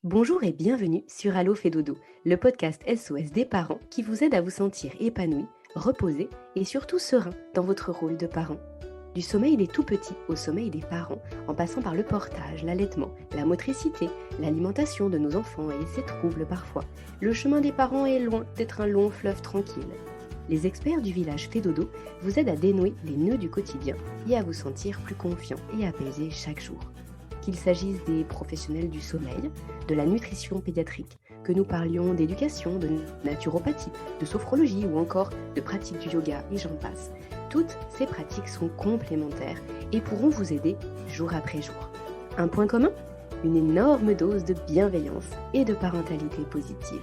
Bonjour et bienvenue sur Allo fait dodo, le podcast SOS des parents qui vous aide à vous sentir épanoui, reposé et surtout serein dans votre rôle de parent. Du sommeil des tout petits au sommeil des parents, en passant par le portage, l'allaitement, la motricité, l'alimentation de nos enfants et ses troubles parfois, le chemin des parents est loin d'être un long fleuve tranquille. Les experts du village Fédodo vous aident à dénouer les nœuds du quotidien et à vous sentir plus confiant et apaisé chaque jour. Qu'il s'agisse des professionnels du sommeil, de la nutrition pédiatrique, que nous parlions d'éducation, de naturopathie, de sophrologie ou encore de pratique du yoga et j'en passe. Toutes ces pratiques sont complémentaires et pourront vous aider jour après jour. Un point commun ? Une énorme dose de bienveillance et de parentalité positive.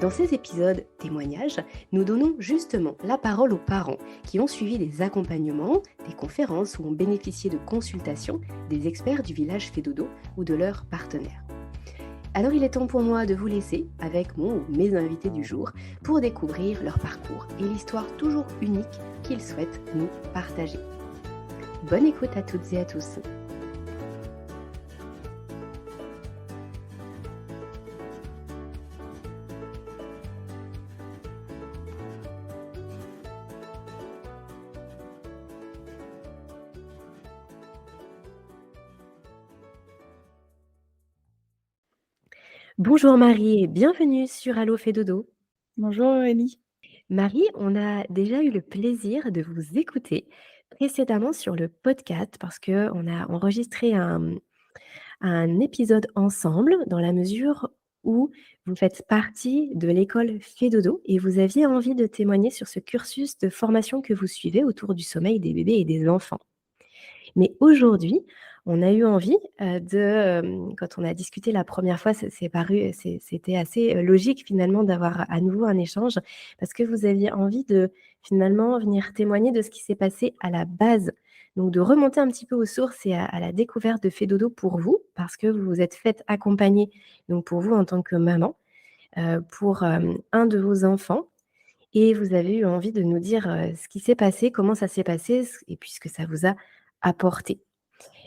Dans ces épisodes témoignages, nous donnons justement la parole aux parents qui ont suivi des accompagnements, des conférences ou ont bénéficié de consultations des experts du village Fédodo ou de leurs partenaires. Alors il est temps pour moi de vous laisser avec mon ou mes invités du jour pour découvrir leur parcours et l'histoire toujours unique qu'ils souhaitent nous partager. Bonne écoute à toutes et à tous. Bonjour Marie et bienvenue sur Allo fait dodo. Bonjour Aurélie. Marie, on a déjà eu le plaisir de vous écouter précédemment sur le podcast parce qu'on a enregistré un épisode ensemble dans la mesure où vous faites partie de l'école Fédodo et vous aviez envie de témoigner sur ce cursus de formation que vous suivez autour du sommeil des bébés et des enfants. Mais aujourd'hui, on a eu envie, quand on a discuté la première fois, c'était assez, logique finalement d'avoir à nouveau un échange parce que vous aviez envie de finalement venir témoigner de ce qui s'est passé à la base. Donc de remonter un petit peu aux sources et à la découverte de Fedodo pour vous, parce que vous vous êtes faite accompagner, donc pour vous en tant que maman, pour, un de vos enfants et vous avez eu envie de nous dire, ce qui s'est passé, comment ça s'est passé et puis ce que ça vous a apporté.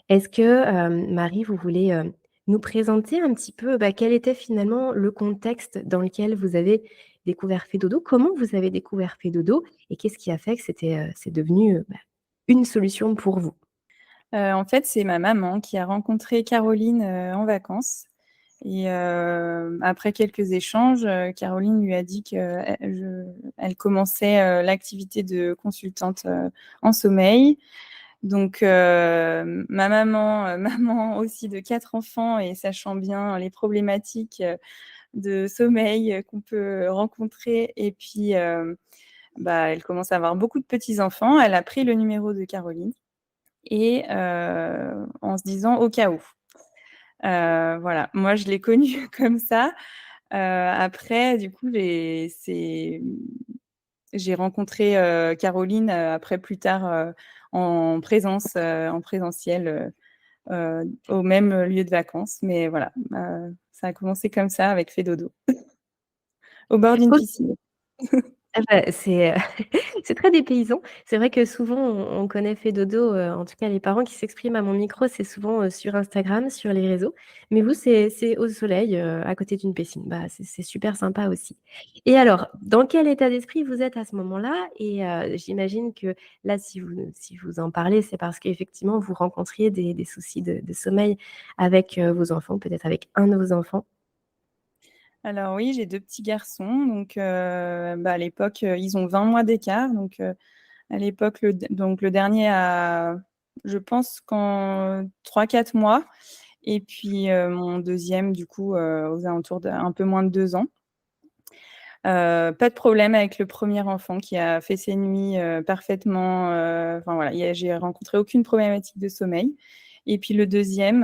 Est-ce que, Marie, vous voulez, nous présenter un petit peu, quel était finalement le contexte dans lequel vous avez découvert Fedodo? Comment vous avez découvert Fedodo et qu'est-ce qui a fait que c'est devenu, une solution pour vous? En fait, c'est ma maman qui a rencontré Caroline, en vacances et après quelques échanges, Caroline lui a dit qu'elle commençait, l'activité de consultante, en sommeil. Donc ma maman, maman aussi de 4 enfants et sachant bien les problématiques, de sommeil, qu'on peut rencontrer et puis, elle commence à avoir beaucoup de petits-enfants. Elle a pris le numéro de Caroline et en se disant: «Au cas où». Voilà, moi je l'ai connue comme ça. Après du coup, j'ai rencontré, Caroline, après plus tard, en présentiel, au même lieu de vacances. Mais voilà, ça a commencé comme ça avec Fedodo, au bord d'une piscine. Ah c'est, c'est très dépaysant. C'est vrai que souvent on connaît Fedodo, en tout cas les parents qui s'expriment à mon micro, c'est souvent, sur Instagram, sur les réseaux. Mais vous, c'est au soleil, à côté d'une piscine. C'est super sympa aussi. Et alors, dans quel état d'esprit vous êtes à ce moment-là? Et j'imagine que là, si vous en parlez, c'est parce qu'effectivement vous rencontriez des soucis de sommeil avec, vos enfants, peut-être avec un de vos enfants? Alors oui, j'ai 2 petits garçons, donc à l'époque, ils ont 20 mois d'écart, donc à l'époque, le dernier a, je pense qu'en 3-4 mois et puis, mon deuxième du coup, aux alentours d'un peu moins de 2 ans. Pas de problème avec le premier enfant qui a fait ses nuits, parfaitement, enfin voilà, j'ai rencontré aucune problématique de sommeil et puis le deuxième,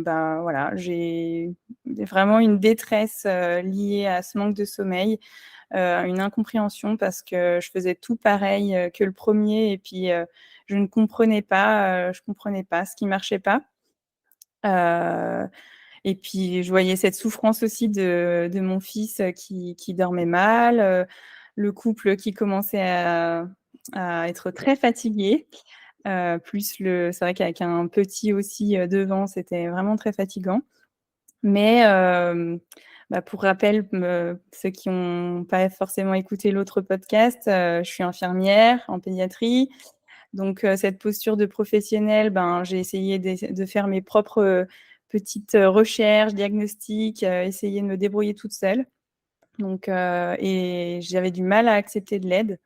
voilà, j'ai vraiment une détresse, liée à ce manque de sommeil, une incompréhension parce que je faisais tout pareil, que le premier et puis, je comprenais pas ce qui marchait pas. Heu et puis je voyais cette souffrance aussi de mon fils, qui dormait mal, le couple qui commençait à être très fatigué, plus c'est vrai qu'avec un petit aussi, devant, c'était vraiment très fatigant. Mais pour rappel, ceux qui n'ont pas forcément écouté l'autre podcast, je suis infirmière en pédiatrie. Donc cette posture de professionnelle, j'ai essayé de faire mes propres petites recherches, diagnostics, essayer de me débrouiller toute seule. Donc et j'avais du mal à accepter de l'aide.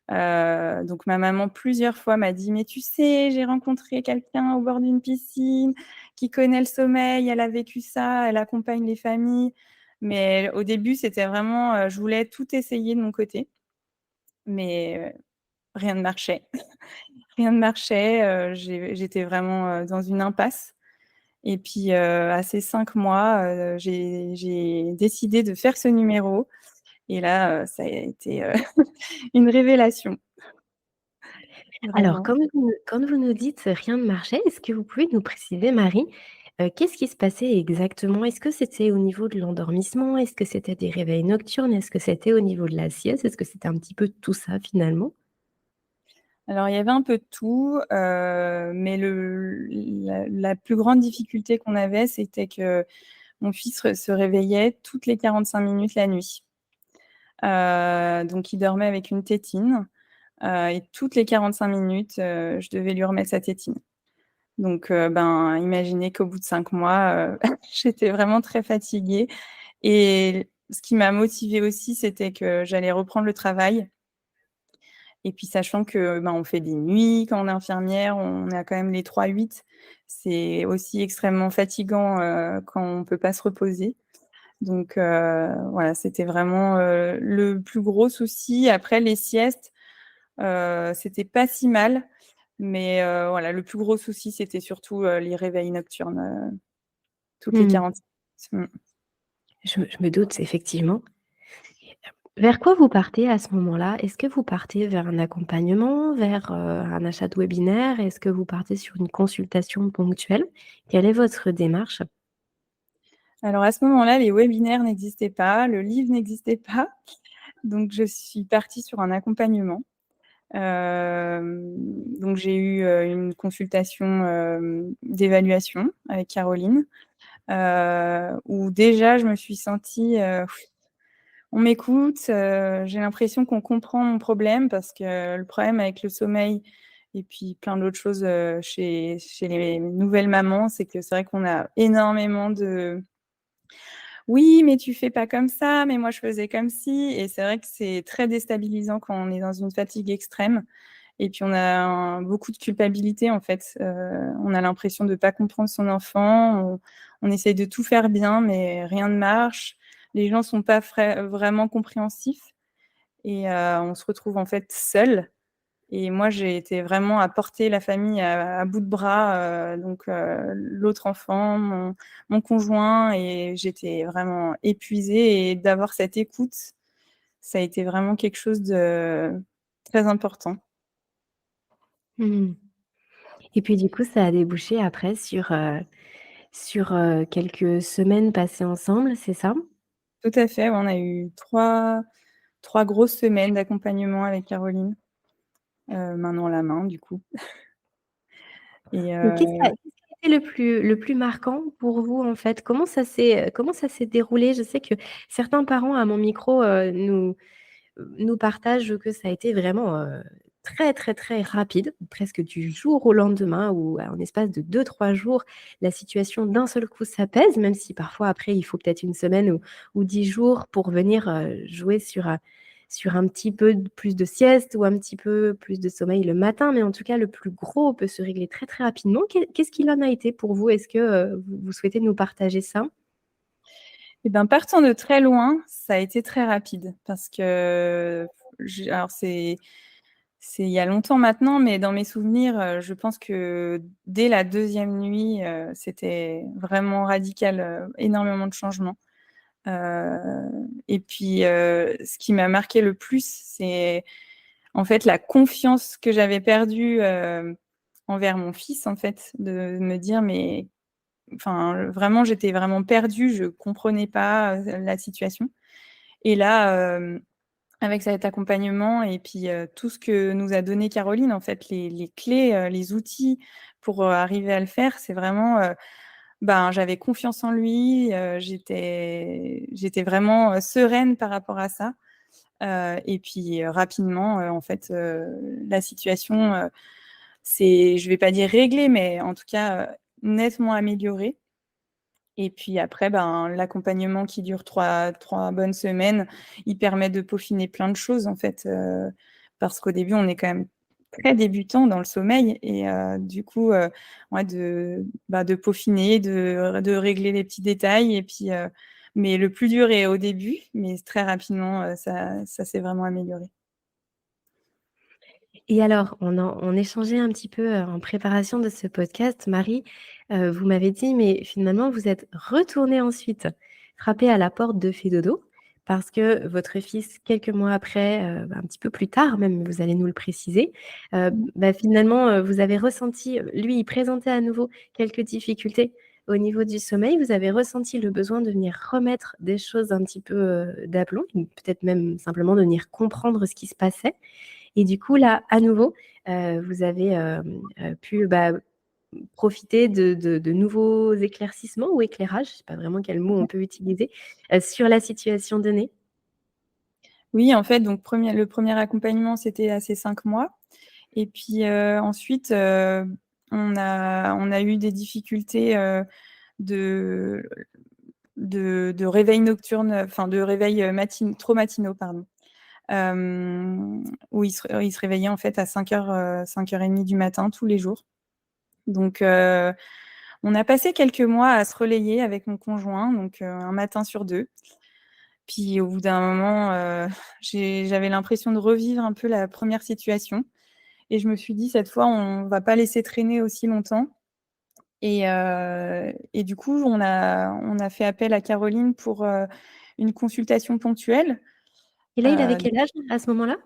Donc ma maman plusieurs fois m'a dit: «Mais tu sais, j'ai rencontré quelqu'un au bord d'une piscine qui connaît le sommeil, elle a vécu ça, elle accompagne les familles». Mais au début, c'était vraiment, je voulais tout essayer de mon côté, mais rien ne marchait. Rien ne marchait, j'étais vraiment, dans une impasse et puis, à ces 5 mois, j'ai décidé de faire ce numéro et là, ça a été, une révélation, Alors, vraiment. quand vous nous dites: «Rien ne marchait», est-ce que vous pouvez nous préciser, Marie, qu'est-ce qui se passait exactement? Est-ce que c'était au niveau de l'endormissement? Est-ce que c'était des réveils nocturnes? Est-ce que c'était au niveau de la sieste? Est-ce que c'était un petit peu tout ça, finalement? Alors il y avait un peu de tout, mais la plus grande difficulté qu'on avait, c'était que mon fils se réveillait toutes les 45 minutes la nuit. Donc il dormait avec une tétine, et toutes les 45 minutes, je devais lui remettre sa tétine. Donc imaginez qu'au bout de 5 mois, j'étais vraiment très fatiguée et ce qui m'a motivée aussi, c'était que j'allais reprendre le travail et puis sachant que, on fait des nuits quand on est infirmière, on a quand même les 3-8. C'est aussi extrêmement fatigant, quand on peut pas se reposer. Donc voilà, c'était vraiment, le plus gros souci. Après les siestes, c'était pas si mal, mais voilà, le plus gros souci, c'était surtout, les réveils nocturnes, toutes les Mmh. 40 minutes. Mmh. Je me doute effectivement. Vers quoi vous partez à ce moment-là? Est-ce que vous partez vers un accompagnement, vers, un achat de webinaire? Est-ce que vous partez sur une consultation ponctuelle? Quelle est votre démarche? Alors à ce moment-là, les webinaires n'existaient pas, le livre n'existait pas, donc je suis partie sur un accompagnement. Donc j'ai eu, une consultation, d'évaluation avec Caroline, où déjà je me suis sentie, on m'écoute, j'ai l'impression qu'on comprend mon problème parce que le problème avec le sommeil et puis plein d'autres choses, chez les nouvelles mamans, c'est que c'est vrai qu'on a énormément de: «Oui, mais tu fais pas comme ça, mais moi je faisais comme ci» et c'est vrai que c'est très déstabilisant quand on est dans une fatigue extrême et puis on a beaucoup de culpabilité en fait, on a l'impression de pas comprendre son enfant, on essaye de tout faire bien mais rien ne marche. Les gens sont pas vraiment compréhensifs et on se retrouve en fait seul et moi j'ai été vraiment à porter la famille à bout de bras, donc l'autre enfant, mon conjoint et j'étais vraiment épuisée et d'avoir cette écoute, ça a été vraiment quelque chose de très important. Mmh. Et puis du coup, ça a débouché après sur, quelques semaines passées ensemble, c'est ça? Tout à fait, ouais, on a eu trois grosses semaines d'accompagnement avec Caroline, main dans la main du coup et Et qu'est-ce qui a été le plus marquant pour vous, en fait? Comment ça s'est déroulé? Je sais que certains parents à mon micro, nous partagent que ça a été vraiment, très, très, très rapide, presque du jour au lendemain ou en espace de 2-3 jours, la situation d'un seul coup s'apaise, même si parfois après il faut peut-être une semaine ou 10 jours pour venir, jouer sur un petit peu plus de sieste ou un petit peu plus de sommeil le matin. Mais en tout cas, le plus gros peut se régler très, très rapidement. Qu'est-ce qu'il en a été pour vous? Est-ce que, vous souhaitez nous partager ça? partant de très loin, ça a été très rapide parce que alors c'est il y a longtemps maintenant, mais dans mes souvenirs, je pense que dès la deuxième nuit, c'était vraiment radical, énormément de changements. Et puis, ce qui m'a marqué le plus, c'est en fait la confiance que j'avais perdue, envers mon fils, en fait, de me dire: «Mais» enfin, vraiment, j'étais vraiment perdue, je comprenais pas, la situation et là, avec cet accompagnement et puis, tout ce que nous a donné Caroline, en fait, les clés, les outils pour, arriver à le faire, c'est vraiment, ben, j'avais confiance en lui, j'étais vraiment, sereine par rapport à ça. Et puis, rapidement, en fait, la situation, je vais pas dire réglée, mais en tout cas, nettement améliorée. Et puis après, ben, l'accompagnement qui dure trois bonnes semaines, il permet de peaufiner plein de choses, en fait, parce qu'au début, on est quand même très débutant dans le sommeil et du coup, ouais, de peaufiner, de régler les petits détails et puis, mais le plus dur est au début, mais très rapidement, ça s'est vraiment amélioré. Et alors, on échangeait un petit peu, en préparation de ce podcast. Marie, vous m'avez dit, mais finalement, vous êtes retournée ensuite frapper à la porte de Fedodo parce que votre fils, quelques mois après, un petit peu plus tard même, vous allez nous le préciser, Mmh. finalement, vous avez ressenti, lui, il présentait à nouveau quelques difficultés au niveau du sommeil. Vous avez ressenti le besoin de venir remettre des choses un petit peu, d'aplomb, peut-être même simplement de venir comprendre ce qui se passait. Et du coup, là, à nouveau, vous avez, pu, profiter de nouveaux éclaircissements ou éclairages, je ne sais pas vraiment quel mot on peut utiliser, sur la situation donnée? Oui, en fait, donc le premier accompagnement, c'était à ces 5 mois et puis, ensuite, on a eu des difficultés, de de réveil nocturne, enfin de réveil, trop matinaux, pardon. Où il se réveillait en fait à 5:00, 5:30 du matin tous les jours. Donc, on a passé quelques mois à se relayer avec mon conjoint, donc, 1 matin sur 2. Puis au bout d'un moment, j'avais l'impression de revivre un peu la première situation et je me suis dit: «Cette fois, on va pas laisser traîner aussi longtemps». Et du coup, on a fait appel à Caroline pour, une consultation ponctuelle. Et là, il avait Donc quel âge à ce moment-là?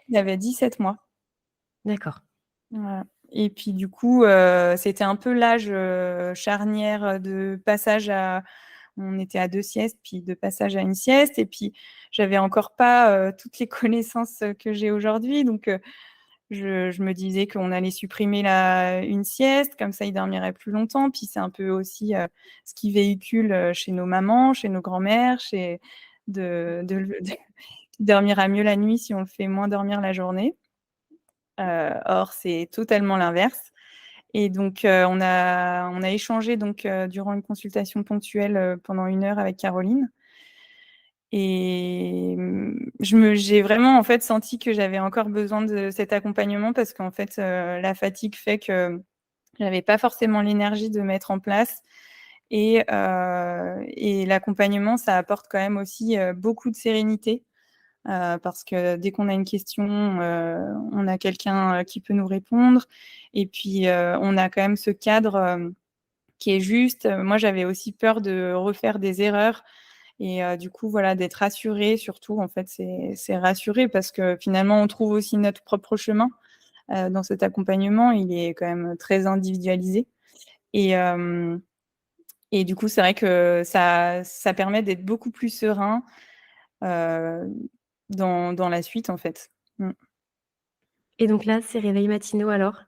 il avait 17 mois. D'accord. Voilà. Et puis du coup, c'était un peu l'âge, charnière, de passage à on était à 2 siestes, puis de passage à une sieste et puis j'avais encore pas, toutes les connaissances, que j'ai aujourd'hui donc je me disais qu'on allait supprimer la une sieste, comme ça il dormirait plus longtemps. Puis c'est un peu aussi, ce qu'ils véhiculent, chez nos mamans, chez nos grands-mères, chez de qu'il dormira mieux la nuit si on le fait moins dormir la journée. Or c'est totalement l'inverse et donc on a échangé donc durant une consultation ponctuelle, pendant 1 heure avec Caroline et j'ai vraiment en fait senti que j'avais encore besoin de cet accompagnement parce qu'en fait, la fatigue fait que j'avais pas forcément l'énergie de mettre en place et l'accompagnement, ça apporte quand même aussi, beaucoup de sérénité, parce que dès qu'on a une question, on a quelqu'un, qui peut nous répondre et puis, on a quand même ce cadre, qui est juste. Moi, j'avais aussi peur de refaire des erreurs et du coup, voilà, d'être rassurée surtout, en fait, c'est rassurer parce que finalement, on trouve aussi notre propre chemin, dans cet accompagnement. Il est quand même très individualisé et hem et du coup, c'est vrai que ça permet d'être beaucoup plus serein, heu, dans la suite, en fait. Mmh. Et donc là, ces réveils matinaux alors?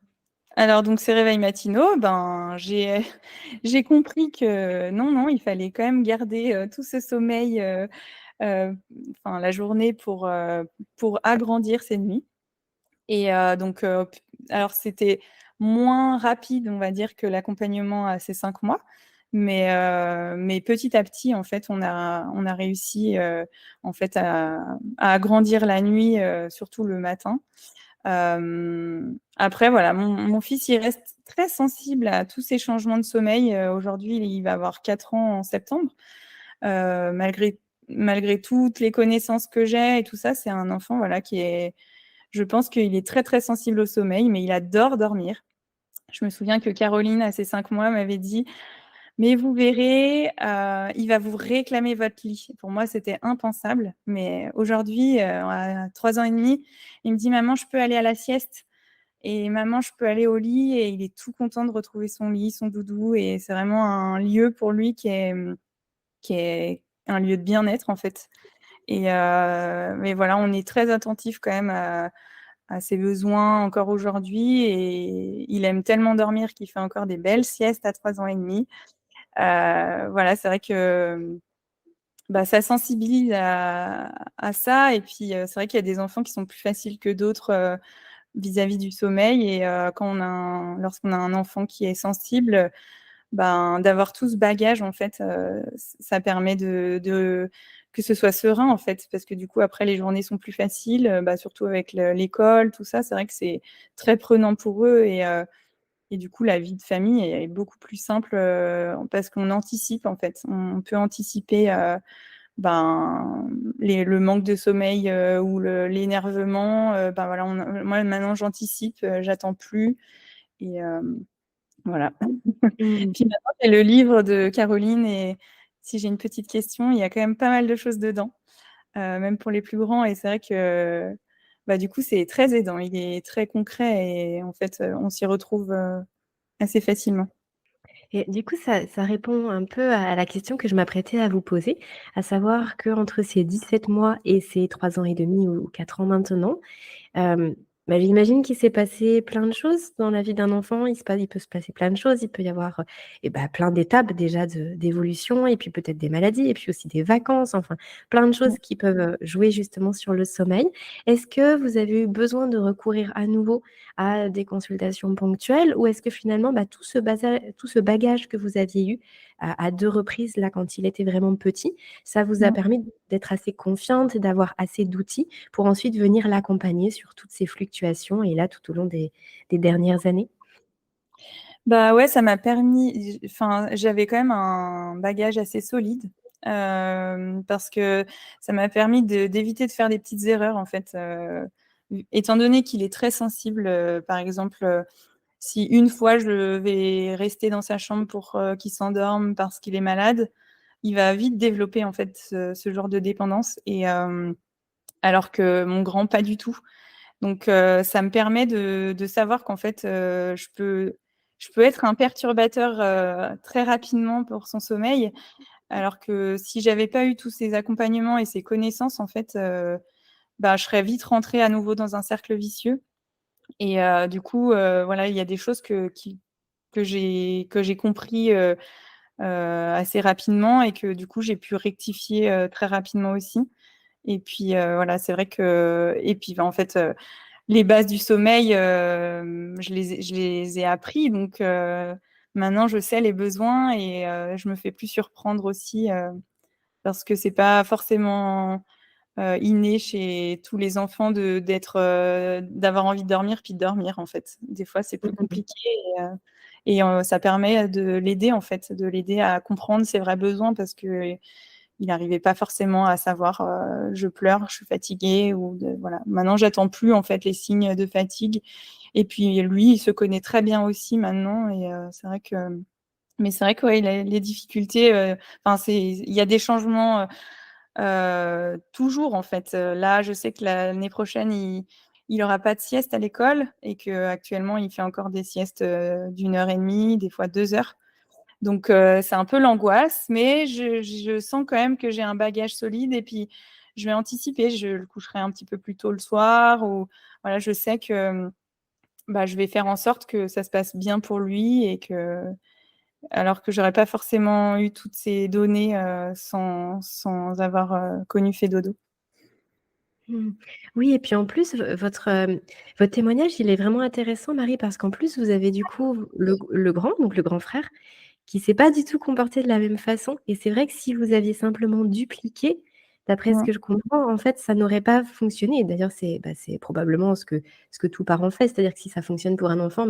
Alors donc ces réveils matinaux, ben, j'ai compris que non, non, il fallait quand même garder, tout ce sommeil, heu, enfin la journée pour agrandir ses nuits et donc alors c'était moins rapide, on va dire, que l'accompagnement à ces 5 mois, mais petit à petit, en fait, on a réussi, en fait, à agrandir la nuit, surtout le matin. Après voilà, mon fils, il reste très sensible à tous ces changements de sommeil. Aujourd'hui, il va avoir 4 ans en septembre. Malgré toutes les connaissances que j'ai et tout ça, c'est un enfant, voilà, je pense qu'il est très, très sensible au sommeil, mais il adore dormir. Je me souviens que Caroline, à ses 5 mois, m'avait dit: «Mais vous verrez, il va vous réclamer votre lit». Pour moi, c'était impensable, mais aujourd'hui, à 3 ans et demi, il me dit: «Maman, je peux aller à la sieste?» Et maman, je peux aller au lit et il est tout content de retrouver son lit, son doudou et c'est vraiment un lieu pour lui qui est un lieu de bien-être, en fait mais voilà, on est très attentifs quand même à ses besoins encore aujourd'hui et il aime tellement dormir qu'il fait encore des belles siestes à 3 ans et demi. Voilà, c'est vrai que ça sensibilise à ça. Et puis, c'est vrai qu'il y a des enfants qui sont plus faciles que d'autres vis-à-vis du sommeil. Et lorsqu'on a un enfant qui est sensible, d'avoir tout ce bagage, en fait, ça permet que ce soit serein, en fait, parce que du coup, après, les journées sont plus faciles, surtout avec l'école, tout ça. C'est vrai que c'est très prenant pour eux. Et du coup, la vie de famille est beaucoup plus simple parce qu'on anticipe, en fait. On peut anticiper le manque de sommeil ou l'énervement. Voilà, moi, maintenant, j'anticipe, j'attends plus. Et voilà. Mmh. Puis maintenant, j'ai le livre de Caroline et si j'ai une petite question, il y a quand même pas mal de choses dedans, même pour les plus grands. Et c'est vrai que du coup, c'est très aidant. Il est très concret et en fait, on s'y retrouve assez facilement. Et du coup, ça répond un peu à la question que je m'apprêtais à vous poser, à savoir qu'entre ces 17 mois et ces 3 ans et demi ou 4 ans maintenant, Hem, j'imagine qu'il s'est passé plein de choses dans la vie d'un enfant. Il peut se passer plein de choses. Il peut y avoir, plein d'étapes déjà d'évolution et puis peut-être des maladies et puis aussi des vacances, enfin plein de choses qui peuvent, jouer justement sur le sommeil. Est-ce que vous avez eu besoin de recourir à nouveau à des consultations ponctuelles ou est-ce que finalement, tout ce bagage que vous aviez eu à 2 reprises là quand il était vraiment petit, ça vous a Mmh. permis d'être assez confiante et d'avoir assez d'outils pour ensuite venir l'accompagner sur toutes ces fluctuations et là, tout au long des dernières années? Ouais, ça m'a permis enfin, j'avais quand même un bagage assez solide, parce que ça m'a permis d'éviter de faire des petites erreurs, en fait, étant donné qu'il est très sensible, par exemple, si une fois je vais rester dans sa chambre pour, qu'il s'endorme parce qu'il est malade, il va vite développer, en fait, ce genre de dépendance. Et alors que mon grand, pas du tout. Donc ça me permet de savoir qu'en fait, je peux être un perturbateur, très rapidement pour son sommeil. Alors que si j'avais pas eu tous ces accompagnements et ces connaissances, en fait, je serais vite rentrée à nouveau dans un cercle vicieux. Et du coup, voilà, il y a des choses que j'ai compris, assez rapidement et que du coup j'ai pu rectifier, très rapidement aussi. Et puis, voilà, c'est vrai que et puis, en fait, les bases du sommeil, je les ai appris. Donc maintenant je sais les besoins et je me fais plus surprendre aussi, parce que c'est pas forcément, inné chez tous les enfants d'avoir envie de dormir puis de dormir, en fait. Des fois, c'est plus Mmh. compliqué. Ça permet de l'aider, en fait, de l'aider à comprendre ses vrais besoins parce qu'il n'arrivait pas forcément à savoir, je pleure, je suis fatiguée voilà. Maintenant, j'attends plus, en fait, les signes de fatigue. Et puis lui, il se connaît très bien aussi maintenant. Et c'est vrai que mais c'est vrai que, ouais, les difficultés, enfin, il y a des changements, toujours, en fait. Là, je sais que l'année prochaine, il aura pas de sieste à l'école et qu'actuellement, il fait encore des siestes, d'1 heure et demie, des fois 2 heures. Donc c'est un peu l'angoisse, mais je sens quand même que j'ai un bagage solide et puis je vais anticiper. Je le coucherai un petit peu plus tôt le soir ou voilà, je sais que, je vais faire en sorte que ça se passe bien pour lui et que alors que j'aurais pas forcément eu toutes ces données, sans avoir, connu Fedodo. Mmh. Oui et puis en plus, votre témoignage, il est vraiment intéressant Marie, parce qu'en plus vous avez du coup le grand, donc le grand frère, qui s'est pas du tout comporté de la même façon et c'est vrai que si vous aviez simplement dupliqué, d'après ce Mmh. que je comprends, en fait, ça n'aurait pas fonctionné. D'ailleurs, c'est probablement ce que tout parent fait, c'est-à-dire que si ça fonctionne pour un enfant,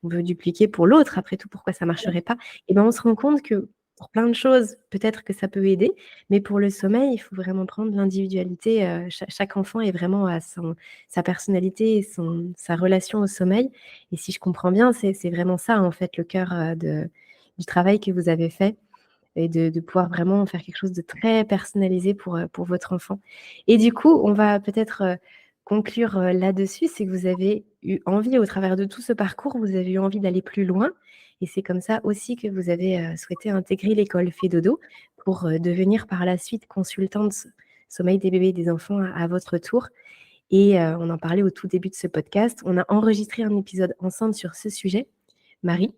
on veut dupliquer pour l'autre. Après tout, pourquoi ça marcherait pas? Et on se rend compte que pour plein de choses, peut-être que ça peut aider, mais pour le sommeil, il faut vraiment prendre l'individualité, chaque enfant est vraiment à sa personnalité et sa relation au sommeil et si je comprends bien, c'est vraiment ça, en fait, le cœur, du travail que vous avez fait et de pouvoir vraiment faire quelque chose de très personnalisé pour votre enfant. Et du coup, on va peut-être, conclure, là-dessus, c'est que vous avez eu envie au travers de tout ce parcours, vous avez eu envie d'aller plus loin et c'est comme ça aussi que vous avez, souhaité intégrer l'école Fedodo pour, devenir par la suite consultante sommeil des bébés et des enfants à votre tour et on en parlait au tout début de ce podcast. On a enregistré un épisode ensemble sur ce sujet, Marie.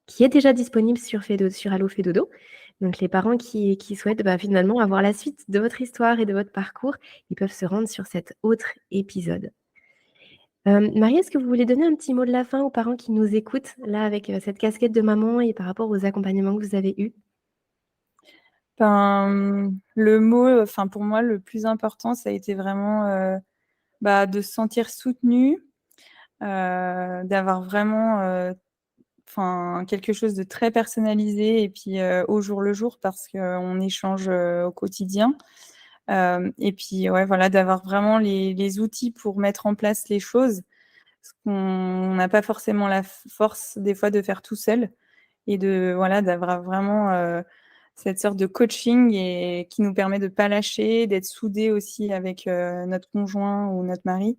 qui est déjà disponible sur Allo fait dodo. Donc les parents qui souhaitent, finalement avoir la suite de votre histoire et de votre parcours, ils peuvent se rendre sur cet autre épisode. Marie, est-ce que vous voulez donner un petit mot de la fin aux parents qui nous écoutent, là, avec, cette casquette de maman et par rapport aux accompagnements que vous avez eus? Le mot, pour moi, le plus important, ça a été vraiment, de se sentir soutenu, d'avoir vraiment, quelque chose de très personnalisé et puis, au jour le jour parce qu'on échange, au quotidien. Et puis, ouais, voilà, d'avoir vraiment les outils pour mettre en place les choses. Parce qu'on n'a pas forcément la force des fois de faire tout seul et d'avoir vraiment, cette sorte de coaching et qui nous permet de pas lâcher, d'être soudés aussi avec, notre conjoint ou notre mari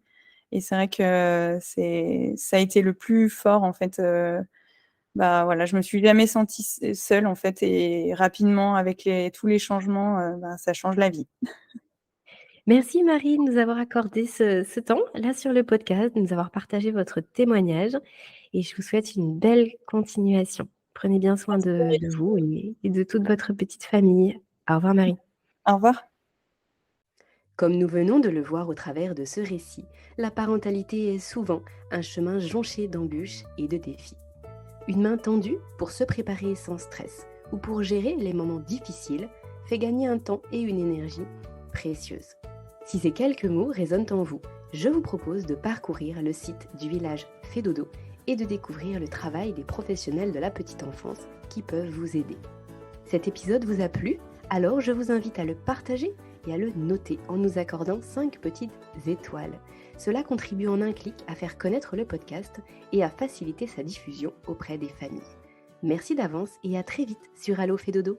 et c'est vrai que ça a été le plus fort en fait, je me suis jamais sentie seule en fait et rapidement avec tous les changements, ça change la vie. Merci Marie de nous avoir accordé ce temps, là, sur le podcast, de nous avoir partagé votre témoignage et je vous souhaite une belle continuation. Prenez bien soin de vous et de toute votre petite famille. Au revoir Marie. Au revoir. Comme nous venons de le voir au travers de ce récit, la parentalité est souvent un chemin jonché d'embûches et de défis. Une main tendue pour se préparer sans stress ou pour gérer les moments difficiles fait gagner un temps et une énergie précieuses. Si ces quelques mots résonnent en vous, je vous propose de parcourir le site du village Fait Dodo et de découvrir le travail des professionnels de la petite enfance qui peuvent vous aider. Cet épisode vous a plu? Alors je vous invite à le partager et à le noter en nous accordant 5 petites étoiles. Cela contribue en un clic à faire connaître le podcast et à faciliter sa diffusion auprès des familles. Merci d'avance et à très vite sur Allo fait dodo.